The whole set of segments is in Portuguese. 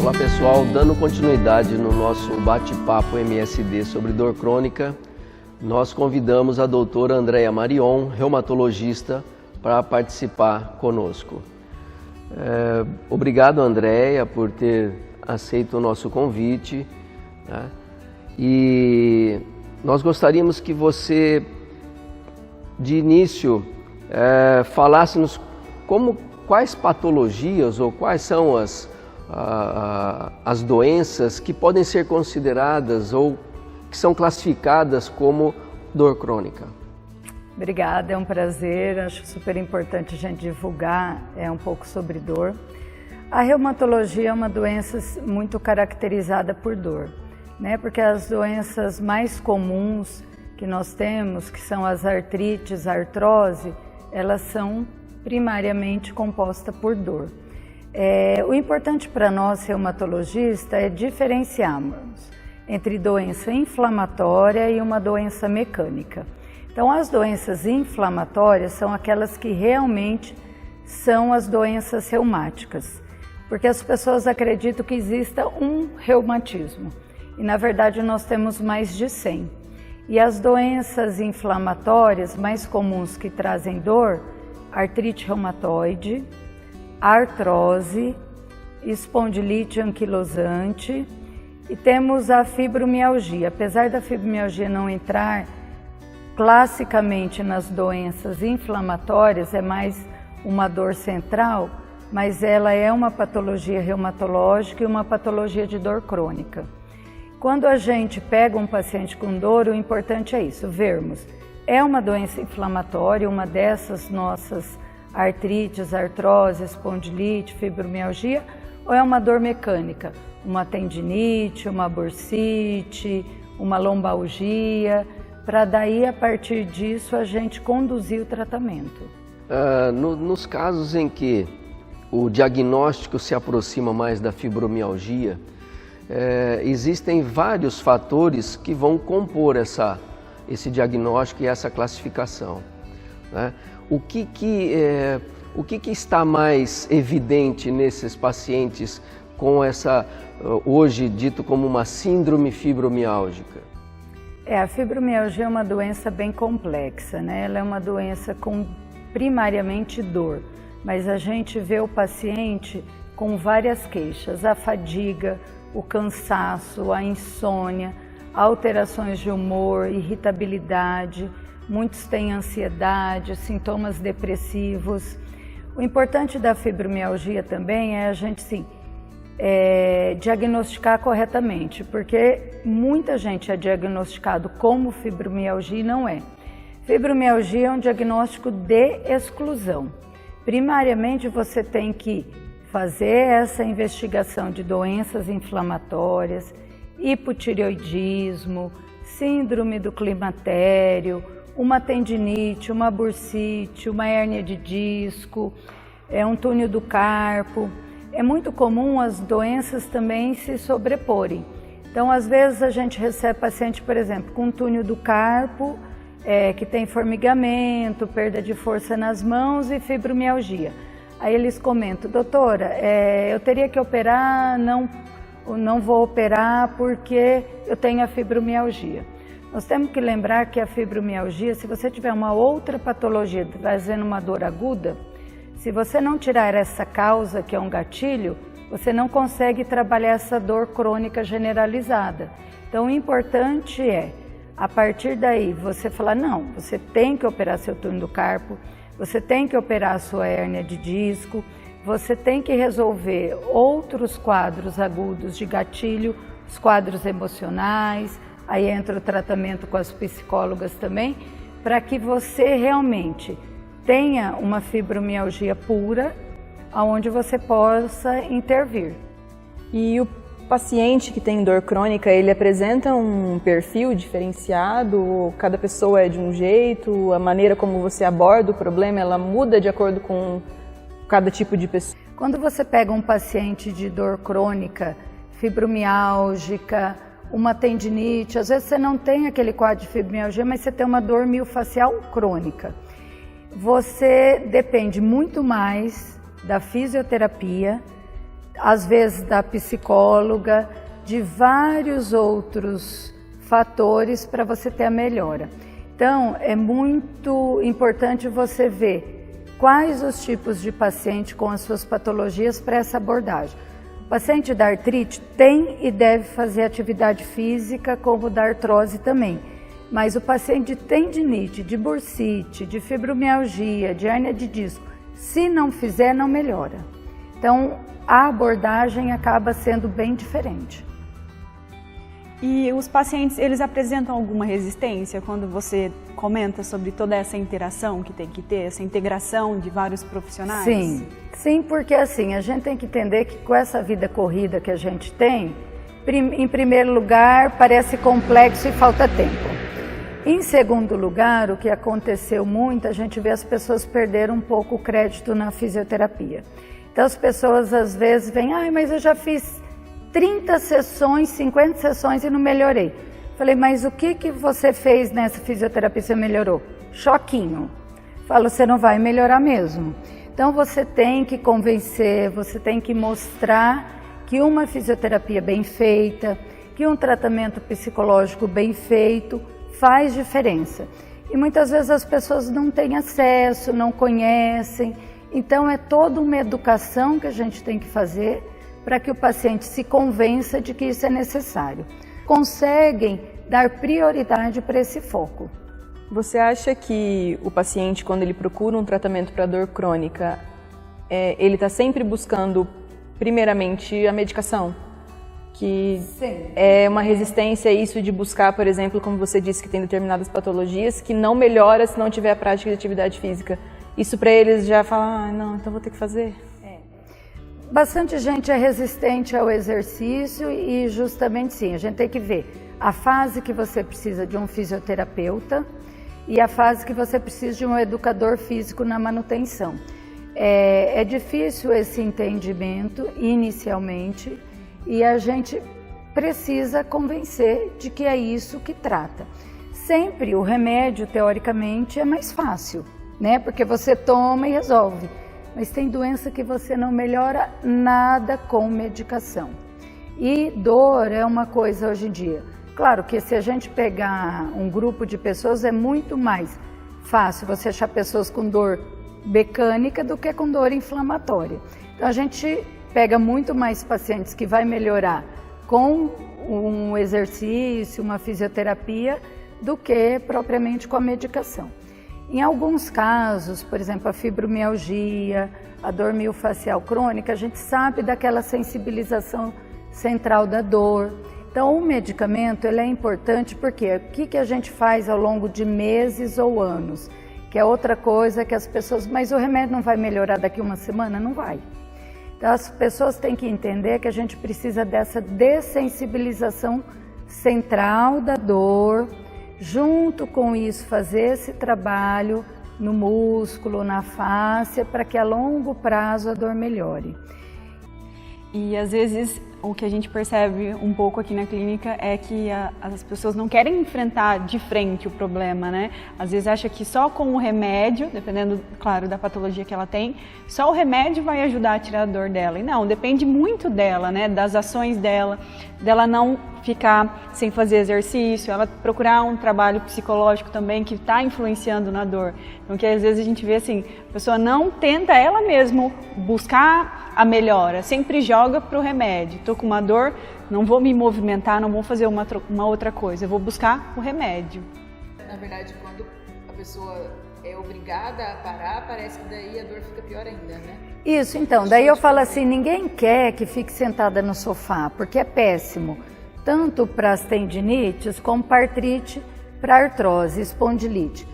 Olá pessoal, dando continuidade no nosso bate-papo MSD sobre dor crônica, nós convidamos a doutora Andréia Marion, reumatologista, para participar conosco. Obrigado, Andréia, por ter aceito o nosso convite, né? E nós gostaríamos que você, de início, falasse-nos quais patologias ou quais são as doenças que podem ser consideradas ou que são classificadas como dor crônica. Obrigada, é um prazer, acho super importante a gente divulgar um pouco sobre dor. A reumatologia é uma doença muito caracterizada por dor, né? Porque as doenças mais comuns que nós temos, que são as artrites, a artrose, elas são primariamente compostas por dor. O importante para nós reumatologistas é diferenciarmos entre doença inflamatória e uma doença mecânica. Então, as doenças inflamatórias são aquelas que realmente são as doenças reumáticas, porque as pessoas acreditam que exista um reumatismo e, na verdade, nós temos mais de 100. E as doenças inflamatórias mais comuns que trazem dor, artrite reumatoide, artrose, espondilite anquilosante e temos a fibromialgia. Apesar da fibromialgia não entrar classicamente nas doenças inflamatórias, é mais uma dor central, mas ela é uma patologia reumatológica e uma patologia de dor crônica. Quando a gente pega um paciente com dor, o importante é isso, vermos. É uma doença inflamatória, uma dessas nossas artrites, artrose, espondilite, fibromialgia, ou é uma dor mecânica? Uma tendinite, uma bursite, uma lombalgia, para daí, a partir disso, a gente conduzir o tratamento. Nos casos em que o diagnóstico se aproxima mais da fibromialgia, existem vários fatores que vão compor esse diagnóstico e essa classificação, né? O que está mais evidente nesses pacientes com essa, hoje dito como uma síndrome fibromiálgica? A fibromialgia é uma doença bem complexa, né? Ela é uma doença com primariamente dor, mas a gente vê o paciente com várias queixas, a fadiga, o cansaço, a insônia, alterações de humor, irritabilidade, muitos têm ansiedade, sintomas depressivos. O importante da fibromialgia também é a gente diagnosticar corretamente, porque muita gente é diagnosticado como fibromialgia e não é. Fibromialgia é um diagnóstico de exclusão. Primariamente você tem que fazer essa investigação de doenças inflamatórias, hipotireoidismo, síndrome do climatério, uma tendinite, uma bursite, uma hérnia de disco, um túnel do carpo. É muito comum as doenças também se sobreporem. Então, às vezes a gente recebe paciente, por exemplo, com túnel do carpo, que tem formigamento, perda de força nas mãos e fibromialgia. Aí eles comentam, doutora, eu teria que operar, não vou operar porque eu tenho a fibromialgia. Nós temos que lembrar que a fibromialgia, se você tiver uma outra patologia trazendo uma dor aguda, se você não tirar essa causa, que é um gatilho, você não consegue trabalhar essa dor crônica generalizada. Então, o importante é, a partir daí, você falar, não, você tem que operar seu túnel do carpo, você tem que operar a sua hérnia de disco, você tem que resolver outros quadros agudos de gatilho, os quadros emocionais, aí entra o tratamento com as psicólogas também, para que você realmente tenha uma fibromialgia pura, onde você possa intervir. E o paciente que tem dor crônica, ele apresenta um perfil diferenciado? Cada pessoa é de um jeito? A maneira como você aborda o problema, ela muda de acordo com cada tipo de pessoa? Quando você pega um paciente de dor crônica, fibromiálgica, uma tendinite, às vezes você não tem aquele quadro de fibromialgia, mas você tem uma dor miofascial crônica. Você depende muito mais da fisioterapia, às vezes da psicóloga, de vários outros fatores para você ter a melhora. Então, é muito importante você ver quais os tipos de paciente com as suas patologias para essa abordagem. O paciente da artrite tem e deve fazer atividade física, como o da artrose também. Mas o paciente de tendinite, de bursite, de fibromialgia, de hérnia de disco, se não fizer, não melhora. Então, a abordagem acaba sendo bem diferente. E os pacientes, eles apresentam alguma resistência quando você comenta sobre toda essa interação que tem que ter, essa integração de vários profissionais? Sim, porque assim, a gente tem que entender que com essa vida corrida que a gente tem, em primeiro lugar, parece complexo e falta tempo. Em segundo lugar, o que aconteceu muito, a gente vê as pessoas perderam um pouco o crédito na fisioterapia. Então as pessoas às vezes vêm, mas eu já fiz 30 sessões, 50 sessões e não melhorei. Falei, mas o que você fez nessa fisioterapia? Você melhorou? Choquinho. Falo, você não vai melhorar mesmo. Então você tem que convencer, você tem que mostrar que uma fisioterapia bem feita, que um tratamento psicológico bem feito faz diferença. E muitas vezes as pessoas não têm acesso, não conhecem. Então é toda uma educação que a gente tem que fazer para que o paciente se convença de que isso é necessário. Conseguem dar prioridade para esse foco. Você acha que o paciente, quando ele procura um tratamento para dor crônica, ele está sempre buscando, primeiramente, a medicação? Que Sim. É uma resistência a isso de buscar, por exemplo, como você disse, que tem determinadas patologias que não melhora se não tiver a prática de atividade física. Isso para eles já fala, não, então vou ter que fazer. Bastante gente é resistente ao exercício e justamente sim, a gente tem que ver a fase que você precisa de um fisioterapeuta e a fase que você precisa de um educador físico na manutenção. É difícil esse entendimento inicialmente e a gente precisa convencer de que é isso que trata. Sempre o remédio, teoricamente, é mais fácil, né? Porque você toma e resolve. Mas tem doença que você não melhora nada com medicação. E dor é uma coisa hoje em dia. Claro que se a gente pegar um grupo de pessoas é muito mais fácil você achar pessoas com dor mecânica do que com dor inflamatória. Então a gente pega muito mais pacientes que vai melhorar com um exercício, uma fisioterapia, do que propriamente com a medicação. Em alguns casos, por exemplo, a fibromialgia, a dor miofascial crônica, a gente sabe daquela sensibilização central da dor. Então, o medicamento ele é importante porque o que a gente faz ao longo de meses ou anos? Que é outra coisa que as pessoas... Mas o remédio não vai melhorar daqui uma semana? Não vai. Então, as pessoas têm que entender que a gente precisa dessa dessensibilização central da dor. Junto com isso, fazer esse trabalho no músculo, na fáscia, para que a longo prazo a dor melhore. E às vezes o que a gente percebe um pouco aqui na clínica é que as pessoas não querem enfrentar de frente o problema, né? Às vezes acha que só com o remédio, dependendo, claro, da patologia que ela tem, só o remédio vai ajudar a tirar a dor dela. E não, depende muito dela, né? Das ações dela não ficar sem fazer exercício, ela procurar um trabalho psicológico também que está influenciando na dor. Então, que às vezes a gente vê assim, a pessoa não tenta ela mesma buscar a melhora, sempre joga para o remédio. Estou com uma dor, não vou me movimentar, não vou fazer uma outra coisa, eu vou buscar o remédio. Na verdade, quando a pessoa é obrigada a parar, parece que daí a dor fica pior ainda, né? Isso, então, daí eu falo assim, ninguém quer que fique sentada no sofá, porque é péssimo, tanto para as tendinites, como para artrite, para artrose, espondilite.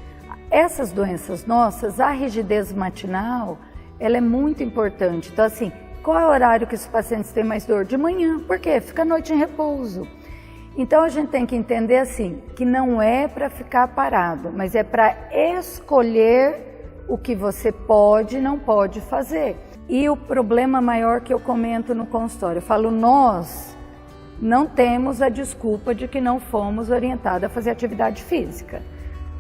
Essas doenças nossas, a rigidez matinal, ela é muito importante. Então, assim, qual é o horário que os pacientes têm mais dor? De manhã. Por quê? Fica a noite em repouso. Então, a gente tem que entender, assim, que não é para ficar parado, mas é para escolher o que você pode e não pode fazer. E o problema maior que eu comento no consultório, eu falo, nós não temos a desculpa de que não fomos orientados a fazer atividade física.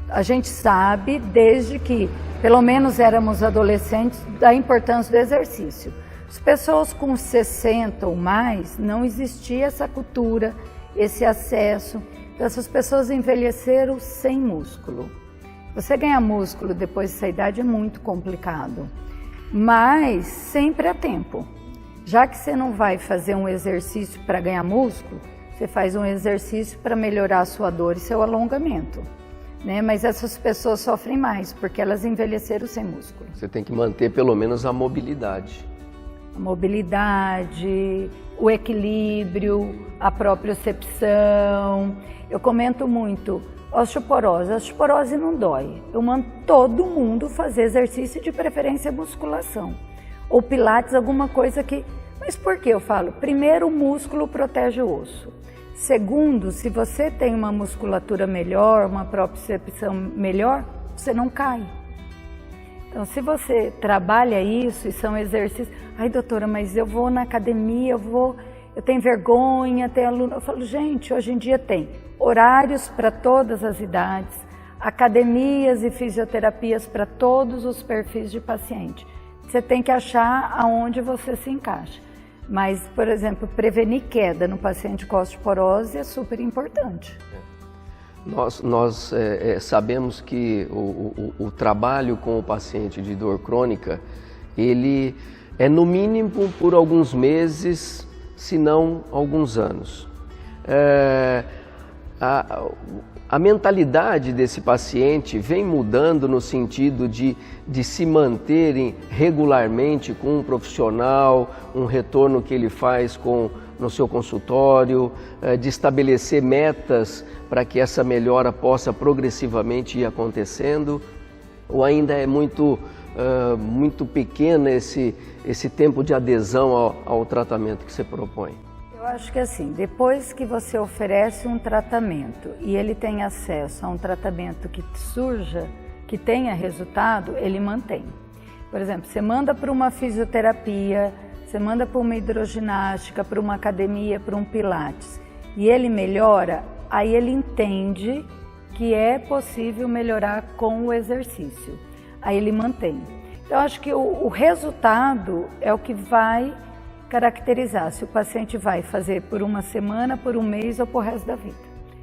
A gente sabe, desde que pelo menos éramos adolescentes, da importância do exercício. As pessoas com 60 ou mais, não existia essa cultura, esse acesso. Então, essas pessoas envelheceram sem músculo. Você ganhar músculo depois dessa idade é muito complicado, mas sempre há tempo. Já que você não vai fazer um exercício para ganhar músculo, você faz um exercício para melhorar a sua dor e seu alongamento, né? Mas essas pessoas sofrem mais, porque elas envelheceram sem músculo. Você tem que manter pelo menos a mobilidade. A mobilidade, o equilíbrio, a propriocepção. Eu comento muito, osteoporose. A osteoporose não dói. Eu mando todo mundo fazer exercício, de preferência musculação. Ou pilates, alguma coisa que... Mas por que eu falo? Primeiro, o músculo protege o osso. Segundo, se você tem uma musculatura melhor, uma propriocepção melhor, você não cai. Então, se você trabalha isso e são exercícios... Ai, doutora, mas eu vou na academia, eu tenho vergonha, tenho aluno... Eu falo, gente, hoje em dia tem horários para todas as idades, academias e fisioterapias para todos os perfis de paciente. Você tem que achar aonde você se encaixa. Mas, por exemplo, prevenir queda no paciente com osteoporose é super importante. Nós sabemos que o trabalho com o paciente de dor crônica, ele é no mínimo por alguns meses, se não alguns anos. A mentalidade desse paciente vem mudando no sentido de se manterem regularmente com um profissional, um retorno que ele faz no seu consultório, de estabelecer metas para que essa melhora possa progressivamente ir acontecendo, ou ainda é muito pequeno esse tempo de adesão ao tratamento que você propõe? Eu acho que assim, depois que você oferece um tratamento e ele tem acesso a um tratamento que surja, que tenha resultado, ele mantém. Por exemplo, você manda para uma fisioterapia, você manda para uma hidroginástica, para uma academia, para um pilates, e ele melhora, aí ele entende que é possível melhorar com o exercício. Aí ele mantém. Então, acho que o resultado é o que vai caracterizar se o paciente vai fazer por uma semana, por um mês ou por resto da vida.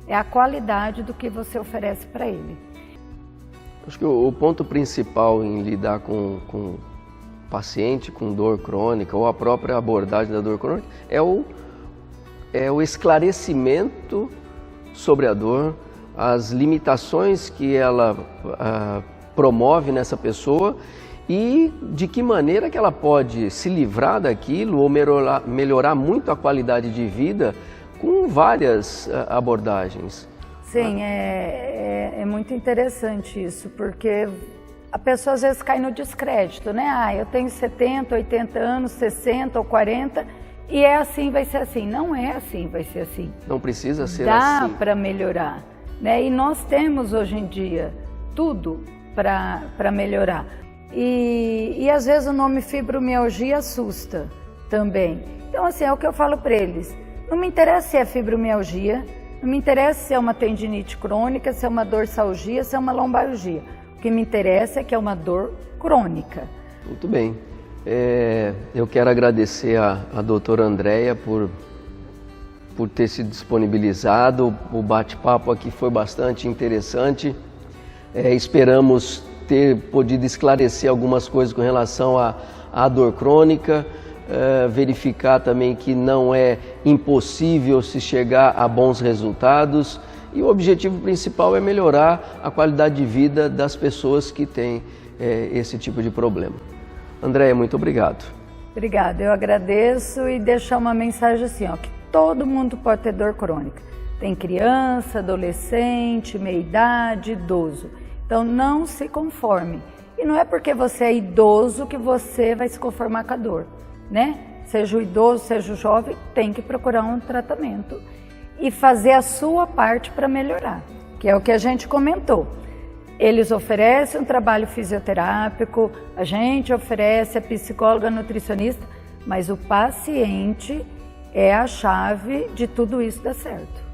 É a qualidade do que você oferece para ele. Acho que o ponto principal em lidar com o paciente com dor crônica ou a própria abordagem da dor crônica é o esclarecimento sobre a dor, as limitações que ela promove nessa pessoa e de que maneira que ela pode se livrar daquilo ou melhorar muito a qualidade de vida com várias abordagens. Sim, é muito interessante isso, porque a pessoa às vezes cai no descrédito, né? Ah, eu tenho 70, 80 anos, 60 ou 40 e é assim, vai ser assim. Não é assim, vai ser assim. Não precisa ser assim. Dá para melhorar, né? E nós temos hoje em dia tudo para melhorar. E às vezes o nome fibromialgia assusta também. Então, assim, é o que eu falo para eles. Não me interessa se é fibromialgia, não me interessa se é uma tendinite crônica, se é uma dorsalgia, se é uma lombalgia. O que me interessa é que é uma dor crônica. Muito bem. Eu quero agradecer a doutora Andréia por ter se disponibilizado. O bate-papo aqui foi bastante interessante. Esperamos ter podido esclarecer algumas coisas com relação à dor crônica, verificar também que não é impossível se chegar a bons resultados e o objetivo principal é melhorar a qualidade de vida das pessoas que têm esse tipo de problema. Andréia, muito obrigado. Obrigada, eu agradeço e deixar uma mensagem assim, ó, que todo mundo pode ter dor crônica. Tem criança, adolescente, meia-idade, idoso. Então não se conforme. E não é porque você é idoso que você vai se conformar com a dor, né? Seja o idoso, seja o jovem, tem que procurar um tratamento e fazer a sua parte para melhorar, que é o que a gente comentou. Eles oferecem um trabalho fisioterápico, a gente oferece a psicóloga, a nutricionista, mas o paciente é a chave de tudo isso dar certo.